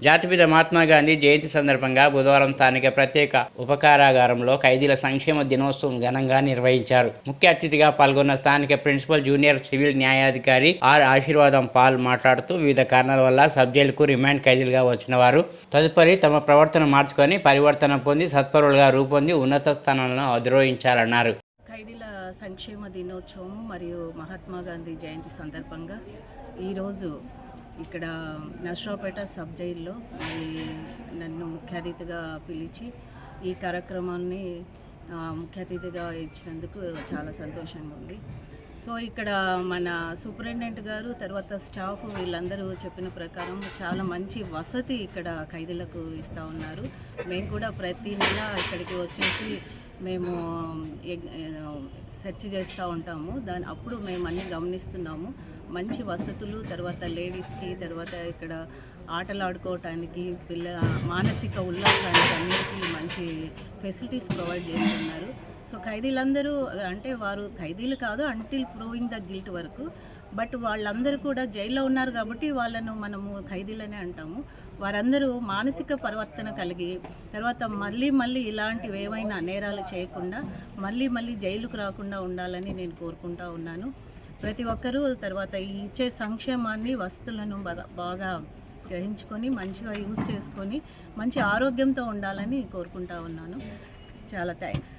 జాతిపిత మహాత్మా గాంధీ జయంతి సందర్భంగా బుధవారం స్థానిక ప్రత్యేక ఉపకారాగారంలో ఖైదీల సంక్షేమ దినోత్సవం ఘనంగా నిర్వహించారు. ముఖ్య అతిథిగా పాల్గొన్న స్థానిక ప్రిన్సిపల్ జూనియర్ సివిల్ న్యాయాధికారి ఆర్ ఆశీర్వాదం పాల్ మాట్లాడుతూ వివిధ కారణాల వల్ల సబ్ జైలుకు రిమాండ్ ఖైదీలుగా వచ్చిన వారు తదుపరి తమ ప్రవర్తన మార్చుకొని పరివర్తన పొంది సత్పరులుగా రూపొంది ఉన్నత స్థానాలను అధిరోహించాలన్నారు. ఖైదీల సంక్షేమ దినోత్సవం మరియు మహాత్మా గాంధీ జయంతి సందర్భంగా ఈరోజు ఇక్కడ నర్సరావుపేట సబ్ జైల్లో నన్ను ముఖ్య అతిథిగా పిలిచి ఈ కార్యక్రమాన్ని ముఖ్య అతిథిగా ఇచ్చినందుకు చాలా సంతోషంగా ఉంది. సో ఇక్కడ మన సూపరింటెండెంట్ గారు తర్వాత స్టాఫ్ వీళ్ళందరూ చెప్పిన ప్రకారం చాలా మంచి వసతి ఇక్కడ ఖైదీలకు ఇస్తూ ఉన్నారు. మేము కూడా ప్రతి నెల ఇక్కడికి వచ్చేసి మేము సెర్చ్ చేస్తూ ఉంటాము. అప్పుడు మేము అన్నీ గమనిస్తున్నాము. మంచి వసతులు, తర్వాత లేడీస్కి, తర్వాత ఇక్కడ ఆటలు ఆడుకోవటానికి, మానసిక ఉల్లాసానికి అన్నిటికీ మంచి ఫెసిలిటీస్ ప్రొవైడ్ చేస్తున్నారు. సో ఖైదీలందరూ అంటే వారు ఖైదీలు కాదు అంటిల్ ప్రూవింగ్ ద గిల్ట్ వరకు, బట్ వాళ్ళందరూ కూడా జైల్లో ఉన్నారు కాబట్టి వాళ్ళను మనము ఖైదీలనే అంటాము. వారందరూ మానసిక పరివర్తన కలిగి తర్వాత మళ్ళీ ఇలాంటివి ఏమైనా నేరాలు చేయకుండా మళ్ళీ జైలుకు రాకుండా ఉండాలని నేను కోరుకుంటా ఉన్నాను. ప్రతి ఒక్కరూ తర్వాత ఇచ్చే సంక్షేమాన్ని, వస్తువులను బాగా గ్రహించుకొని మంచిగా యూజ్ చేసుకొని మంచి ఆరోగ్యంతో ఉండాలని కోరుకుంటా ఉన్నాను. చాలా థ్యాంక్స్.